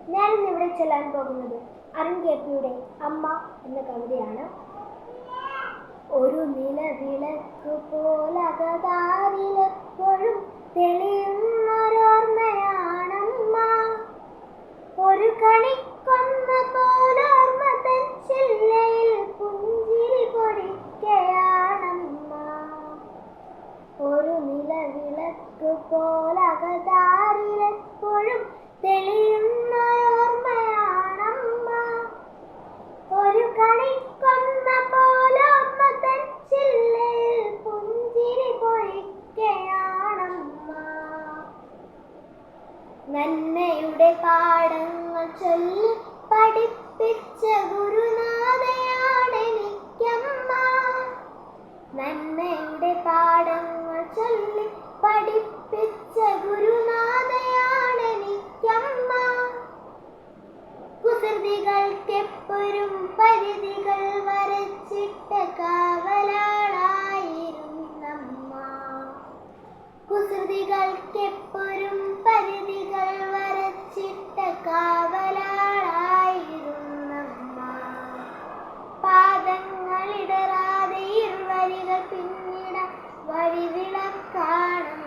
ഞാനിന്നിവിടെ ചൊല്ലാൻ പോകുന്നത് അരുൺ കെ.പിയുടെ അമ്മ എന്ന കവിതയാണ്. ഒരു നിലവിളക്ക് പോലകതാരിലെപ്പോഴും തെളിയുന്നൊരോർമ്മയാണമ്മ. ഒരു കണിക്കൊന്ന പോലോർമ്മ തൻ ചില്ലയിൽ പുഞ്ചിരി പൊടിക്കയാണമ്മ. ഒരു നിലവിളക്ക് പോലകതാരിലെപ്പോഴും തെളിയുന്നോർമ്മയാണമ്മ. ഒരു കണിക്കൊന്ന പോലോർമ്മ തൻ ചില്ലയിൽ പുഞ്ചിരി പൊഴിക്കയാണമ്മ. നന്മയുടെ പാഠങ്ങൾ ചൊല്ലി പഠിപ്പിച്ച ഗുരുനാഥയാണെനിക്കമ്മ. നന്മയുടെ പാഠങ്ങൾ ചൊല്ലി പഠിപ്പിച്ച ഗുരുനാഥയാണെനിക്കമ്മ. കുസൃതികൾക്കെപ്പോഴും പരിധികൾ വരച്ചിട്ട കാവലാളായിരുന്നമ്മ. കുസൃതികൾക്കെപ്പോഴും പരിധികൾ വരച്ചിട്ട കാവലാളായിരുന്നമ്മ. പാദങ്ങളിടറാതെ ഇരുവരികൾ പിന്നിട വഴിവിളക്കാണമ്മ.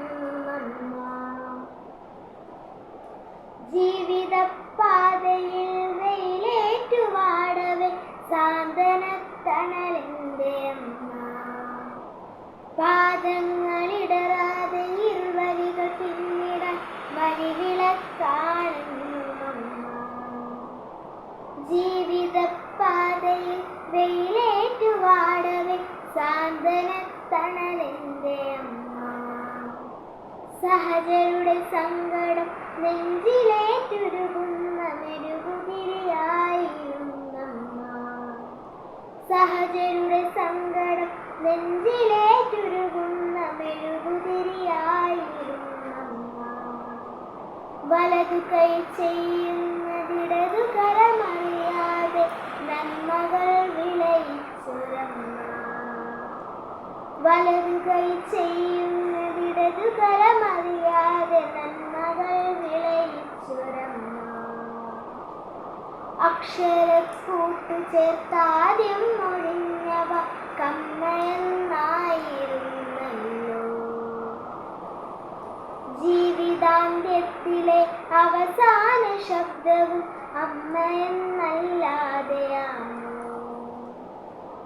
ജീവിതപാതയിൽ വെയിലേറ്റുവാടവെ സാന്ത്വനത്തണലെന്റെ അമ്മ. പാദങ്ങളിടറാതെ ഇരുവരികൾ പിന്നിടാൻ വഴിവിളക്കാണമ്മ. ജീവിതപാതയിൽ വെയിലേറ്റുവാടവെ സാന്ത്വനത്തണലെന്റെ അമ്മ. സഹജരുടെ സങ്കടം നെഞ്ചിലേറ്റുരുകുന്ന മെഴുകുതിരിയായിരുന്നമ്മ. സഹജരുടെ സങ്കടം നെഞ്ചിലേറ്റുരുകുന്ന മെഴുകുതിരിയായിരുന്നമ്മ. വലതു കൈ ചെയ്യുന്നതിടതു കരമറിയാതെ നന്മകൾ വിളയിച്ചൊരമ്മ. വലതു കൈ ചെയ്യുന്നതിടതു കരമറിയാതെ നന്മകൾ വിളയിച്ചൊരമ്മ. അക്ഷരക്കൂട്ടു ചേർത്താദ്യം ഒഴിഞ്ഞവ കമ്മയെന്നായിരുന്നല്ലോ. ജീവിതാന്ത്യത്തിലെ അവസാന ശബ്ദവും അമ്മയെന്നല്ലാതെയാണോ.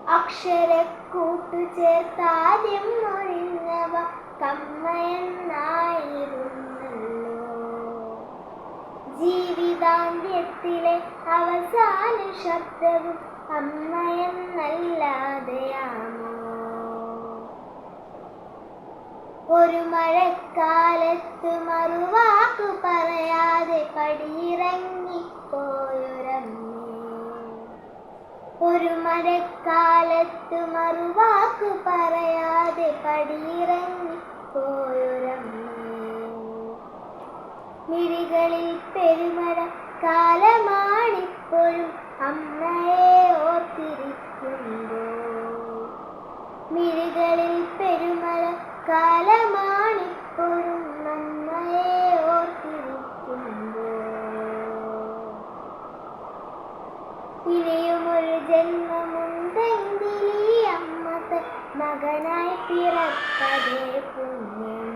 അക്ഷരക്കൂട്ടു ചേർത്താദ്യം ഒഴിഞ്ഞവ കമ്മയെന്നായിരുന്നല്ലോ. ജീവിതാന്ത്യത്തിലെ അവസാന ശബ്ദവും അമ്മയെന്നല്ലാതെയാണോ. ഒരു മഴക്കാലത്ത് മറുവാക്കു പറയാതെ പടിയിറങ്ങിപ്പോയൊരമ്മേ. ഒരു മഴക്കാലത്ത് മറുവാക്കു പറയാതെ പടിയിറങ്ങിപ്പോയൊരമ്മേ. മിഴികളിൽ പെരുമഴ കാലമാണിപ്പോഴും അമ്മയെ ഓർത്തിരിക്കുമ്പോൾ. മിഴികളിൽ പെരുമഴ കാലമാണിപ്പോഴും അമ്മയെ ഓർത്തിരിക്കുമ്പോൾ. ഇനിയുമൊരു ജന്മമുണ്ടെങ്കിൽ ഈ അമ്മ തൻ മകനായി പിറപ്പതേ പുണ്യം.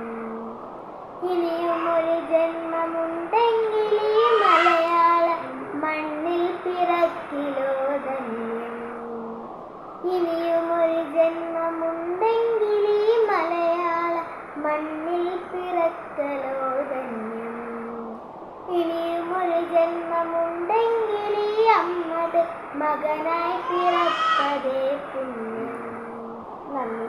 ഇനിയുമൊരു ജന്മമുണ്ടെങ്കിൽ ഈ മലയാള മണ്ണിൽ പിറക്കിലോ ധന്യം. ഇനിയുമൊരു ജന്മമുണ്ടെങ്കിൽ ഈ മലയാള മണ്ണിൽ പിറക്കലോ ധന്യം. ഇനിയുമൊരു ജന്മമുണ്ടെങ്കിൽ ഈ അമ്മത് മകനായി പിറപ്പതേ പുണ്യം. നന്ദി.